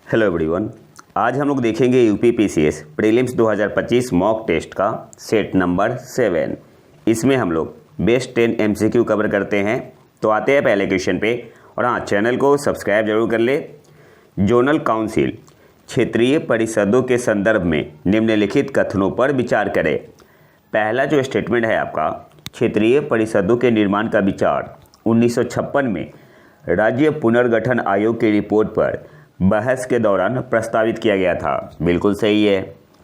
Hello everyone. आज हम लोग देखेंगे यूपीपीसीएस प्रीलिम्स 2025 मॉक टेस्ट का सेट नंबर 7। इसमें हम लोग बेस्ट 10 एमसीक्यू कवर करते हैं। तो आते हैं पहले क्वेश्चन पे। और हाँ, चैनल को सब्सक्राइब जरूर कर ले। जोनल काउंसिल क्षेत्रीय परिषदों के संदर्भ में निम्नलिखित कथनों पर विचार करें। पहला जो स्टेटमेंट है आपका, क्षेत्रीय परिषदों के निर्माण का विचार 1956 में राज्य पुनर्गठन आयोग की रिपोर्ट पर बहस के दौरान प्रस्तावित किया गया था। बिल्कुल सही है।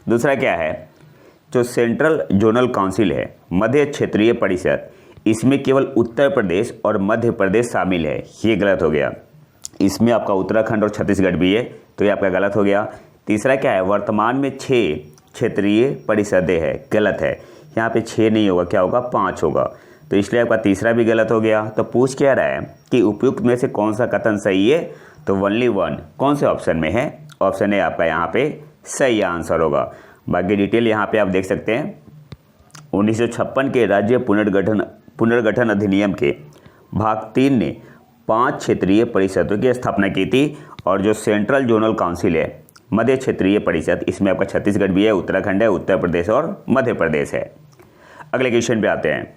दूसरा क्या है, जो सेंट्रल जोनल काउंसिल है, मध्य क्षेत्रीय परिषद, इसमें केवल उत्तर प्रदेश और मध्य प्रदेश शामिल है। ये गलत हो गया। इसमें आपका उत्तराखंड और छत्तीसगढ़ भी है, तो ये आपका गलत हो गया। तीसरा क्या है, वर्तमान में 6 क्षेत्रीय परिषदें हैं। गलत है, यहाँ पे 6 नहीं होगा, क्या होगा, 5 होगा। तो इसलिए आपका तीसरा भी गलत हो गया। तो पूछ क्या रहा है कि उपयुक्त में से कौन सा कथन सही है, तो ओनली वन कौन से ऑप्शन में है, ऑप्शन ए आपका यहाँ पे सही आंसर होगा। बाकी डिटेल यहाँ पे आप देख सकते हैं। 1956 के राज्य पुनर्गठन अधिनियम के भाग 3 ने 5 क्षेत्रीय परिषदों की स्थापना की थी। और जो सेंट्रल जोनल काउंसिल है, मध्य क्षेत्रीय परिषद, इसमें आपका छत्तीसगढ़ भी है, उत्तराखंड है, उत्तर प्रदेश और मध्य प्रदेश है। अगले क्वेश्चन पे आते हैं।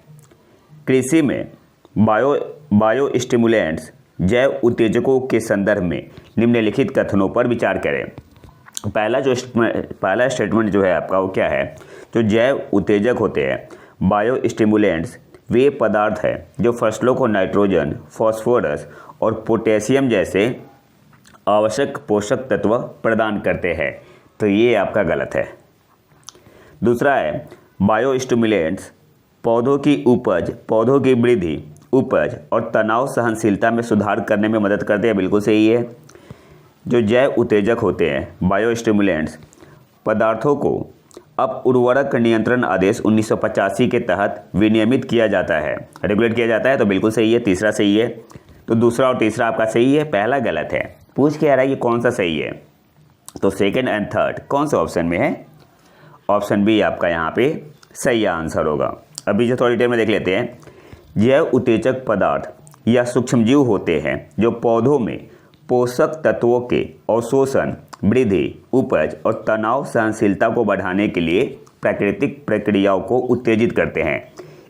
कृषि में बायो स्टिमुलेंट्स जैव उत्तेजकों के संदर्भ में निम्नलिखित कथनों पर विचार करें। पहला स्टेटमेंट जो है आपका, वो क्या है, जो जैव उत्तेजक होते हैं, बायो स्टिमुलेंट्स, वे पदार्थ हैं जो फसलों को नाइट्रोजन, फास्फोरस और पोटेशियम जैसे आवश्यक पोषक तत्व प्रदान करते हैं। तो ये आपका गलत है। दूसरा है, बायो स्टिमुलेंट्स पौधों की उपज, पौधों की वृद्धि, उपज और तनाव सहनशीलता में सुधार करने में मदद करते हैं। बिल्कुल सही है। जो जैव उत्तेजक होते हैं, बायो स्टिमुलेंट्स, पदार्थों को अब उर्वरक नियंत्रण आदेश 1985 के तहत विनियमित किया जाता है, रेगुलेट किया जाता है। तो बिल्कुल सही है, तीसरा सही है। तो दूसरा और तीसरा आपका सही है, पहला गलत है। पूछ के आ रहा है कि कौन सा सही है, तो सेकेंड एंड थर्ड कौन से ऑप्शन में है, ऑप्शन बी आपका यहाँ पे सही आंसर होगा। अभी जो थोड़ी देर में देख लेते हैं। जैव उत्तेजक पदार्थ या सूक्ष्मजीव होते हैं जो पौधों में पोषक तत्वों के अवशोषण, वृद्धि, उपज और तनाव सहनशीलता को बढ़ाने के लिए प्राकृतिक प्रक्रियाओं को उत्तेजित करते हैं।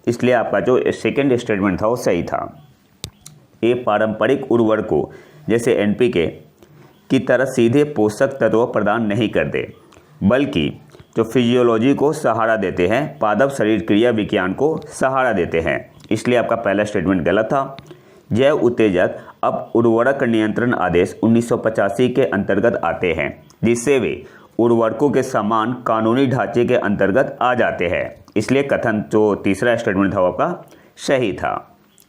इसलिए आपका जो सेकंड स्टेटमेंट था वो सही था। ये पारंपरिक उर्वरकों जैसे एनपीके की तरह सीधे पोषक तत्व प्रदान नहीं करते, बल्कि जो फिजियोलॉजी को सहारा देते हैं, पादप शरीर क्रिया विज्ञान को सहारा देते हैं। इसलिए आपका पहला स्टेटमेंट गलत था। जैव उत्तेजक अब उर्वरक नियंत्रण आदेश 1985 के अंतर्गत आते हैं, जिससे वे उर्वरकों के समान कानूनी ढांचे के अंतर्गत आ जाते हैं। इसलिए कथन जो तीसरा स्टेटमेंट था वो आपका सही था।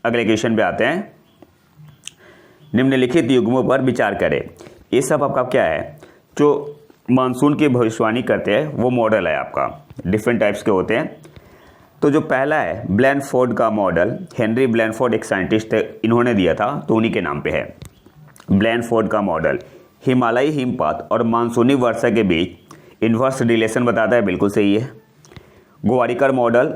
अगले क्वेश्चन पे आते हैं। निम्नलिखित युग्मों पर विचार करें। ये सब आपका क्या है, जो मानसून की भविष्यवाणी करते हैं वो मॉडल है आपका, डिफरेंट टाइप्स के होते हैं। तो जो पहला है ब्लैनफोर्ड का मॉडल, हेनरी ब्लैनफोर्ड एक साइंटिस्ट थे, इन्होंने दिया था, तो उन्हीं के नाम पे है। ब्लैनफोर्ड का मॉडल हिमालयी हिमपात और मानसूनी वर्षा के बीच इन्वर्स रिलेशन बताता है। बिल्कुल सही है। गोवारिकर मॉडल,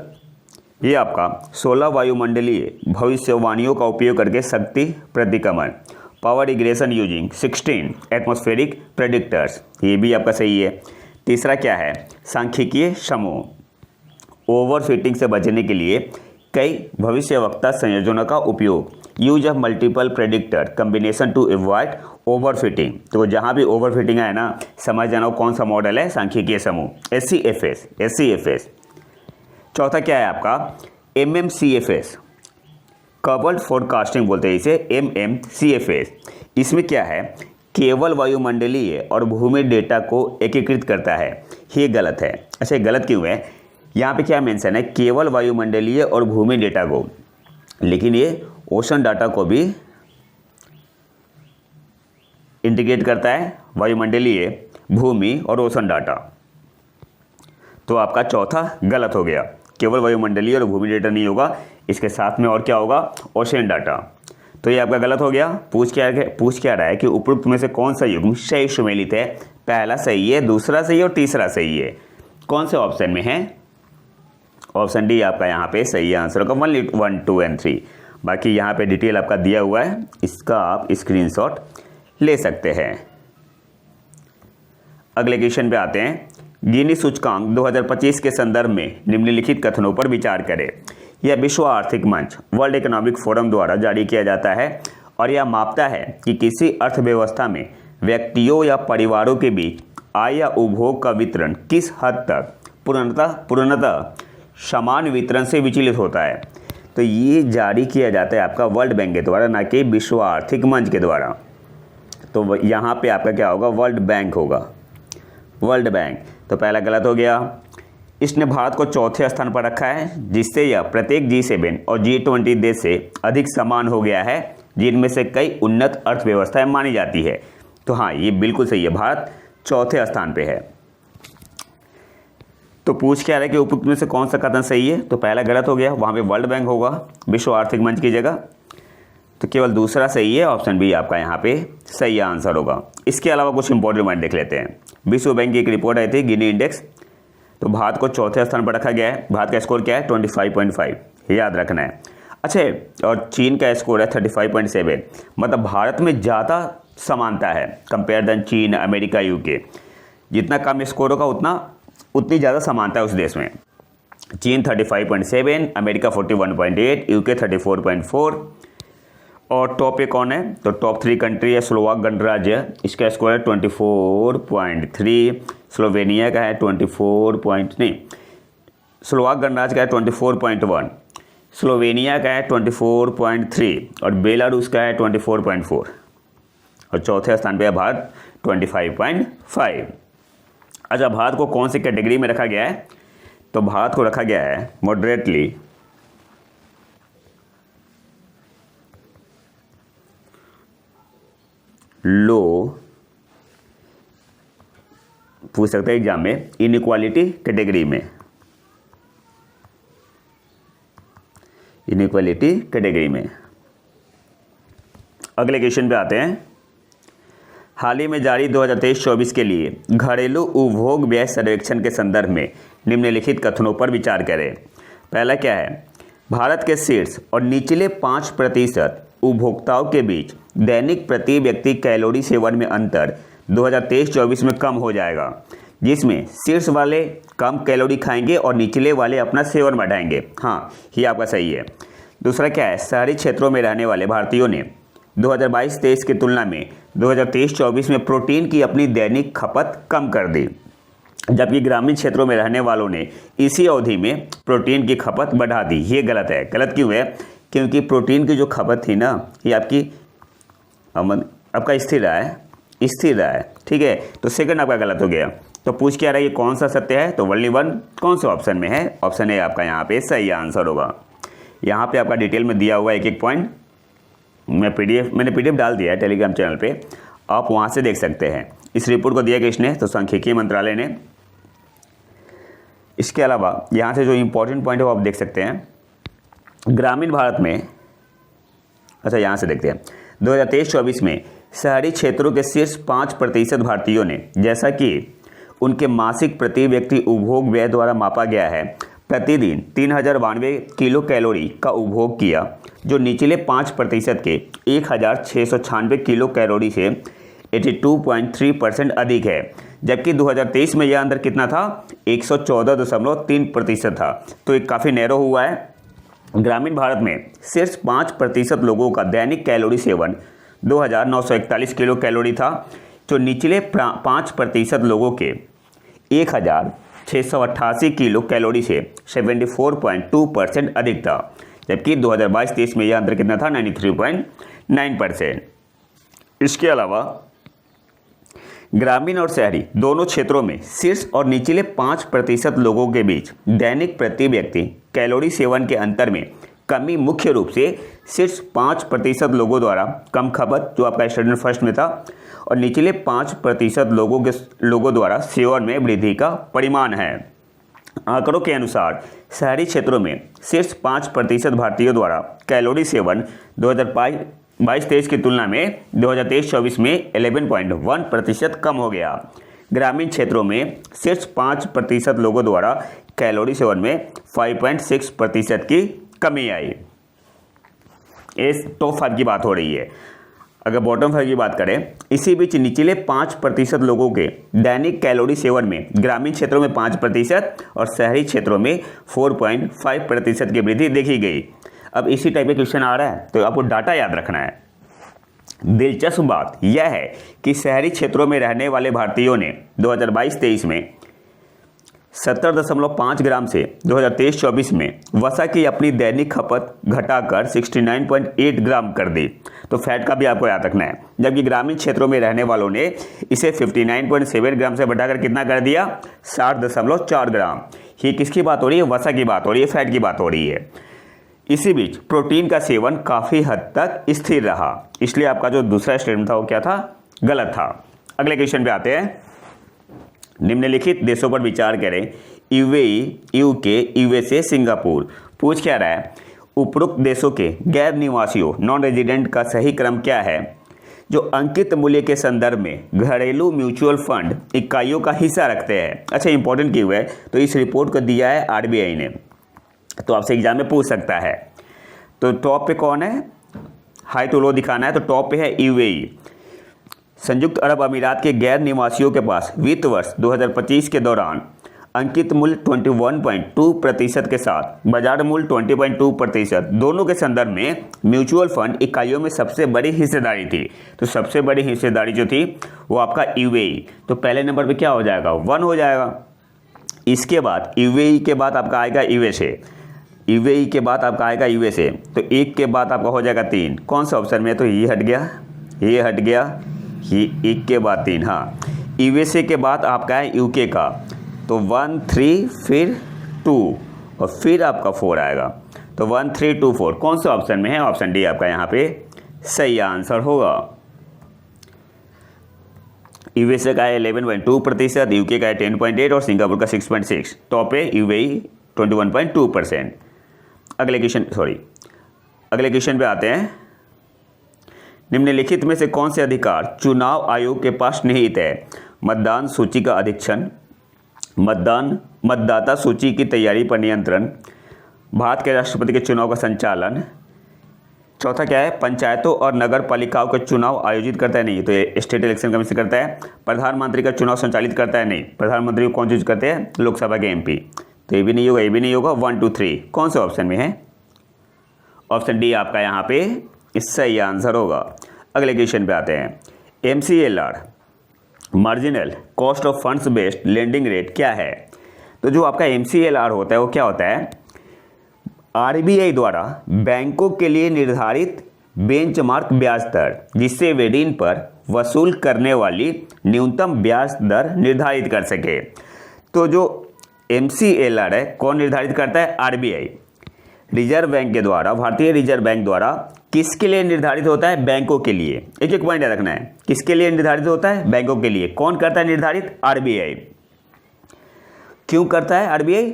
ये आपका 16 वायुमंडलीय भविष्यवाणियों का उपयोग करके शक्ति प्रतिक्रमण, power regression using 16 atmospheric predictors, ये भी आपका सही है। तीसरा क्या है, सांख्यिकीय समूह, ओवरफिटिंग से बचने के लिए कई भविष्यवक्ता संयोजनों का उपयोग, use of multiple predictor combination to avoid overfitting. तो जहाँ भी ओवरफिटिंग है ना, समझ जाना कौन सा मॉडल है, सांख्यिकीय समूह, SCFS। चौथा क्या है आपका, MMCFS, कवर्ड फोरकास्टिंग बोलते हैं इसे, MMCFS। इसमें क्या है, केवल वायुमंडलीय और भूमि डेटा को एकीकृत करता है। ये गलत है। अच्छा, गलत क्यों है, यहाँ पे क्या मेंशन है, केवल वायुमंडलीय और भूमि डेटा को, लेकिन ये ओशन डाटा को भी इंटीग्रेट करता है, वायुमंडलीय, भूमि और ओशन डाटा। तो आपका चौथा गलत हो गया, केवल वायुमंडलीय और भूमि डेटा नहीं होगा, इसके साथ में और क्या होगा, ओशन डाटा। तो ये आपका गलत हो गया। पूछ क्या रहा है कि उपरोक्त में से कौन सा युग्म सही सुमेलित है। पहला सही है, दूसरा सही है और तीसरा सही है। कौन से ऑप्शन में है, ऑप्शन डी आपका यहाँ पे सही आंसर होगा, 1, 2 एंड 3। बाकी यहाँ पे डिटेल आपका दिया हुआ है, इसका आप स्क्रीनशॉट ले सकते हैं। अगले क्वेश्चन पे आते हैं। गिनी सूचकांक 2025 के संदर्भ में निम्नलिखित कथनों पर विचार करें। यह विश्व आर्थिक मंच वर्ल्ड इकोनॉमिक फोरम द्वारा जारी किया जाता है और यह मापता है कि किसी अर्थव्यवस्था में व्यक्तियों या परिवारों के बीच आय या उपभोग का वितरण किस हद तक पूर्णतः समान वितरण से विचलित होता है। तो ये जारी किया जाता है आपका वर्ल्ड बैंक के द्वारा, ना कि विश्व आर्थिक मंच के द्वारा। तो यहाँ पे आपका क्या होगा, वर्ल्ड बैंक होगा, वर्ल्ड बैंक। तो पहला गलत हो गया। इसने भारत को चौथे स्थान पर रखा है, जिससे यह प्रत्येक G7 और G20 देश से अधिक समान हो गया है, जिनमें से कई उन्नत अर्थव्यवस्थाएं मानी जाती है। तो हाँ, ये बिल्कुल सही है, भारत चौथे स्थान पे है। तो पूछ क्या रहा है कि उपयुक्त में से कौन सा कथन सही है। तो पहला गलत हो गया, वहाँ पे वर्ल्ड बैंक होगा विश्व आर्थिक मंच की जगह। तो केवल दूसरा सही है, ऑप्शन बी आपका यहाँ पे सही आंसर होगा। इसके अलावा कुछ इंपॉर्टेंट पॉइंट देख लेते हैं। विश्व बैंक की एक रिपोर्ट आई थी, गिनी इंडेक्स। तो भारत को चौथे स्थान पर रखा गया है। भारत का स्कोर क्या है, 25.5, याद रखना है। अच्छा, और चीन का स्कोर है 35.7। मतलब भारत में ज़्यादा समानता है कंपेयर देन चीन, अमेरिका, यूके। जितना कम स्कोर होगा उतनी ज़्यादा समानता है उस देश में। चीन 35.7, अमेरिका 41.8, यूके 34.4। और टॉप पे कौन है, तो टॉप 3 कंट्री है स्लोवाक गणराज्य, इसका स्कोर है 24.3। स्लोवेनिया का है 24.1, 24.1, का है 24.3 और बेलारूस का है 24.4 और चौथे स्थान पे है भारत 25.5। अच्छा, भारत को कौन सी कैटेगरी में रखा गया है। तो भारत को रखा गया है मॉडरेटली लो, पूछ सकते हैं एग्जाम में, इनइक्वालिटी कैटेगरी में, इनइक्वालिटी कैटेगरी में। अगले क्वेश्चन पे आते हैं। हाल ही में जारी 2023-24 के लिए घरेलू उपभोग व्यय सर्वेक्षण के संदर्भ में निम्नलिखित कथनों पर विचार करें। पहला क्या है, भारत के शीर्ष और निचले 5% उपभोक्ताओं के बीच दैनिक प्रति व्यक्ति कैलोरी सेवन में अंतर 2023-24 में कम हो जाएगा, जिसमें शीर्ष वाले कम कैलोरी खाएंगे और निचले वाले अपना सेवन बढ़ाएंगे। हाँ, ये आपका सही है। दूसरा क्या है, शहरी क्षेत्रों में रहने वाले भारतीयों ने 2022-23 की तुलना में 2023-24 में प्रोटीन की अपनी दैनिक खपत कम कर दी, जबकि ग्रामीण क्षेत्रों में रहने वालों ने इसी अवधि में प्रोटीन की खपत बढ़ा दी। ये गलत है। गलत क्यों है, क्योंकि प्रोटीन की जो खपत थी ना, ये आपका स्थिर रहा है, ठीक है। तो सेकंड आपका गलत हो गया। तो पूछ क्या रहा है, ये कौन सा सत्य है। तो वर्ल्ड 1 कौन से ऑप्शन में है, ऑप्शन ए आपका यहाँ पे सही आंसर होगा। यहाँ पे आपका डिटेल में दिया हुआ एक पॉइंट, मैंने पीडीएफ डाल दिया है टेलीग्राम चैनल पे, आप वहाँ से देख सकते हैं। इस रिपोर्ट को दिया किसने, तो सांख्यिकी मंत्रालय ने। इसके अलावा यहाँ से जो इम्पोर्टेंट पॉइंट है वो आप देख सकते हैं। ग्रामीण भारत में, अच्छा यहाँ से देखते हैं, 2023-24 में शहरी क्षेत्रों के शीर्ष 5% भारतीयों ने, जैसा कि उनके मासिक प्रति व्यक्ति उपभोग व्यय द्वारा मापा गया है, प्रतिदिन 3092 किलो कैलोरी का उपभोग किया, जो निचले 5% के 1696 किलो कैलोरी से 82.3% अधिक है। जबकि 2023 में यह अंतर कितना था, 114.3% था। तो ये काफ़ी नैरो हुआ है। ग्रामीण भारत में सिर्फ 5% लोगों का दैनिक कैलोरी सेवन 2941 किलो कैलोरी था, जो निचले 5% लोगों के 1688 किलो कैलोरी से 74.2% अधिक था। जबकि 2022-23 में यह अंतर कितना था, 93.9%। इसके अलावा ग्रामीण और शहरी दोनों क्षेत्रों में शीर्ष और निचले 5% लोगों के बीच दैनिक प्रति व्यक्ति कैलोरी सेवन के अंतर में कमी मुख्य रूप से शीर्ष 5% लोगों द्वारा कम खपत, जो आपका स्टूडेंट फर्स्ट में था, और निचले 5% लोगों द्वारा सेवन में वृद्धि का परिमाण है। आंकड़ों के अनुसार शहरी क्षेत्रों में शीर्ष 5% भारतीयों द्वारा कैलोरी सेवन 2022-23 की तुलना में 2023-24 में 11.1% कम हो गया। ग्रामीण क्षेत्रों में शीर्ष 5% लोगों द्वारा कैलोरी सेवन में 5.6% की कमी आई। इस टॉप 5 की बात हो रही है। अगर बॉटम फाइव की बात करें, इसी बीच निचले 5% लोगों के दैनिक कैलोरी सेवन में ग्रामीण क्षेत्रों में 5% और शहरी क्षेत्रों में 4.5% की वृद्धि देखी गई। अब इसी टाइप के क्वेश्चन आ रहा है तो आपको डाटा याद रखना है। दिलचस्प बात यह है कि शहरी क्षेत्रों में रहने वाले भारतीयों ने 2022-23 में 70.5 ग्राम से 2023-24 में वसा की अपनी दैनिक खपत घटाकर 69.8 ग्राम कर दी। तो फैट का भी आपको याद रखना है। जबकि ग्रामीण क्षेत्रों में रहने वालों ने इसे 59.7 ग्राम से बढ़ाकर कितना कर दिया, 60.4 ग्राम। ये किसकी बात हो रही है, वसा की बात हो रही है, फैट की बात हो रही है। इसी बीच प्रोटीन का सेवन काफ़ी हद तक स्थिर रहा, इसलिए आपका जो दूसरा स्टेटमेंट था वो क्या था, गलत था। अगले क्वेश्चन पे आते हैं। निम्नलिखित देशों पर विचार करें, यूएई, यूके, यूएसए, सिंगापुर। पूछ क्या रहा है, उपरोक्त देशों के गैर निवासियों नॉन रेजिडेंट का सही क्रम क्या है जो अंकित मूल्य के संदर्भ में घरेलू म्यूचुअल फंड इकाइयों का हिस्सा रखते हैं। अच्छा, इंपॉर्टेंट क्यों है, तो इस रिपोर्ट को दिया है आरबीआई ने, तो आपसे एग्जाम में पूछ सकता है। तो टॉप पे कौन है, हाई टू लो दिखाना है, तो टॉप पे है यूएई। संयुक्त अरब अमीरात के गैर निवासियों के पास वित्त वर्ष 2025 के दौरान अंकित मूल्य 21.2% के साथ बाजार मूल्य 20.2%, दोनों के संदर्भ में म्यूचुअल फंड इकाइयों में सबसे बड़ी हिस्सेदारी थी। तो सबसे बड़ी हिस्सेदारी जो थी वो आपका यूएई, तो पहले नंबर पे क्या हो जाएगा, 1 हो जाएगा। इसके बाद यूएई के बाद आपका आएगा यूएसए, यूएई के बाद आपका आएगा यूएसए, तो 1 के बाद आपका हो जाएगा 3। कौन सा ऑप्शन में, तो ये हट गया, ये हट गया, ये 1 के बाद 3। हाँ, यूएसए के बाद आपका है यूके का, तो 1, 3 फिर 2 और फिर आपका 4 आएगा, तो 1, 3, 2, 4 कौन सा ऑप्शन में है, ऑप्शन डी आपका यहाँ पे सही आंसर होगा। यूएसए का है 11.2%, यूके का है 10.8 और सिंगापुर का 6.6। टॉप है यूएई 21.2%। अगले क्वेश्चन पे आते हैं। निम्नलिखित में से कौन से अधिकार चुनाव आयोग के पास निहित है, मतदान सूची का अधीक्षण, मतदाता सूची की तैयारी पर नियंत्रण, भारत के राष्ट्रपति के चुनाव का संचालन, चौथा क्या है, पंचायतों और नगर पालिकाओं के चुनाव आयोजित करता है, नहीं तो ये स्टेट इलेक्शन कमीशन करता है, प्रधानमंत्री का चुनाव संचालित करता है, नहीं, प्रधानमंत्री को कौन चूज करते हैं, लोकसभा के एमपी, तो ये भी नहीं होगा, ये भी नहीं होगा। 1, 2, 3 कौन से ऑप्शन में है, ऑप्शन डी आपका यहाँ पे सही आंसर होगा। अगले क्वेश्चन पे आते हैं। MCLR marginal cost of funds based lending rate क्या है, तो जो आपका MCLR होता है वो क्या होता है, आरबीआई द्वारा बैंकों के लिए निर्धारित बेंचमार्क ब्याज दर जिससे वे ऋण पर वसूल करने वाली न्यूनतम ब्याज दर निर्धारित कर सके। तो जो MCLR है कौन निर्धारित करता है, आरबीआई, रिजर्व बैंक के द्वारा, भारतीय रिजर्व बैंक द्वारा किसके लिए निर्धारित होता है, बैंकों के लिए। एक एक पॉइंट रखना है, किसके लिए निर्धारित होता है, बैंकों के लिए। कौन करता है निर्धारित, आरबीआई। क्यों करता है आरबीआई,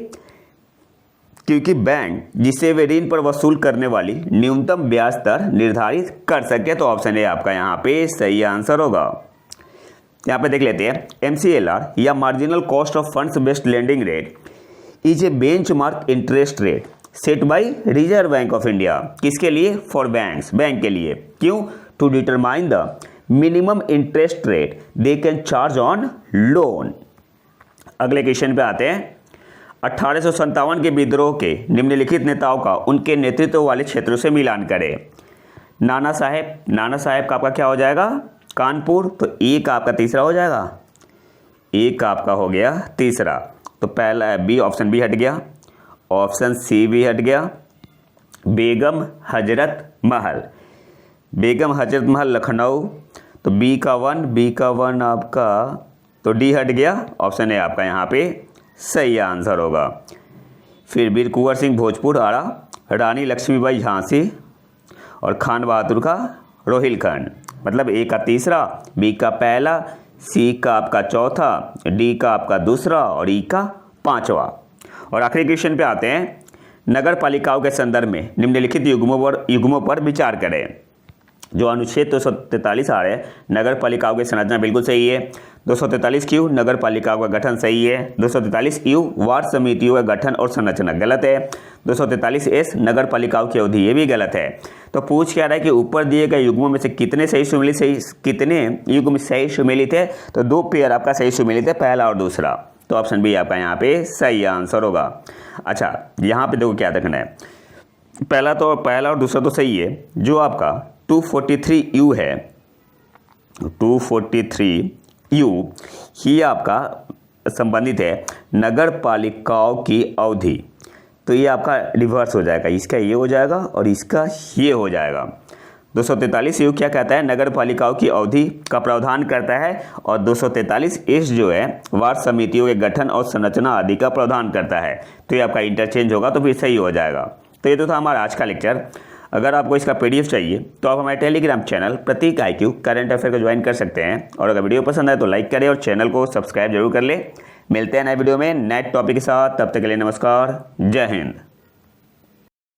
क्योंकि बैंक जिससे वे ऋण पर वसूल करने वाली न्यूनतम ब्याज दर निर्धारित कर सके। तो ऑप्शन ए आपका यहाँ पे सही आंसर होगा। यहाँ पे देख लेते हैं, MCLR या marginal cost of funds based lending rate is a benchmark interest rate set by reserve bank of India. किसके लिए, फॉर बैंक्स, बैंक के लिए। क्यों, to determine the minimum interest rate they can charge on loan. अगले question पे आते हैं। 1857 के विद्रोह के निम्नलिखित नेताओं का उनके नेतृत्व वाले क्षेत्रों से मिलान करें। नाना साहेब का आपका क्या हो जाएगा, कानपुर, तो एक आपका तीसरा हो जाएगा, एक आपका हो गया तीसरा, तो पहला बी, ऑप्शन बी हट गया, ऑप्शन सी भी हट गया। बेगम हजरत महल लखनऊ, तो बी का 1 आपका, तो डी हट गया, ऑप्शन ए आपका यहाँ पे सही आंसर होगा। फिर वीर कुंवर सिंह भोजपुर आरा, रानी लक्ष्मीबाई झांसी और खान बहादुर का रोहिलखंड। मतलब ए का तीसरा, बी का पहला, सी का आपका चौथा, डी का आपका दूसरा और ई का पांचवा। और आखिरी क्वेश्चन पे आते हैं। नगर पालिकाओं के संदर्भ में निम्नलिखित युग्मों पर विचार करें। जो अनुच्छेद 243 आ रहा है, नगर पालिकाओं की संरचना बिल्कुल सही है। 243 क्यू, नगर पालिकाओं का गठन सही है। 243 यू, वार्ड समितियों का गठन और संरचना गलत है। 243 एस, नगर पालिकाओं की अवधि, ये भी गलत है। तो पूछ क्या रहा है कि ऊपर दिए गए युग्मों में से कितने युग्म सही सुमेलित है। तो 2 पेयर आपका सही सुमेलित है, पहला और दूसरा। तो ऑप्शन बी आपका यहाँ पे सही आंसर होगा। अच्छा, यहाँ पे देखो क्या देखना है, पहला और दूसरा तो सही है। जो आपका 243U है, 243U ही आपका संबंधित है नगर पालिकाओं की अवधि। तो ये आपका रिवर्स हो जाएगा, इसका ये हो जाएगा और इसका ये हो जाएगा। 243U क्या कहता है, नगर पालिकाओं की अवधि का प्रावधान करता है, और 243 जो है वार्ड समितियों के गठन और संरचना आदि का प्रावधान करता है। तो ये आपका इंटरचेंज होगा, तो फिर सही हो जाएगा। तो ये तो था हमारा आज का लेक्चर। अगर आपको इसका PDF चाहिए तो आप हमारे टेलीग्राम चैनल प्रतीक IQ करंट अफेयर को ज्वाइन कर सकते हैं। और अगर वीडियो पसंद आए तो लाइक करें और चैनल को सब्सक्राइब जरूर कर ले। मिलते हैं नए वीडियो में नए टॉपिक के साथ, तब तक के लिए नमस्कार, जय हिंद।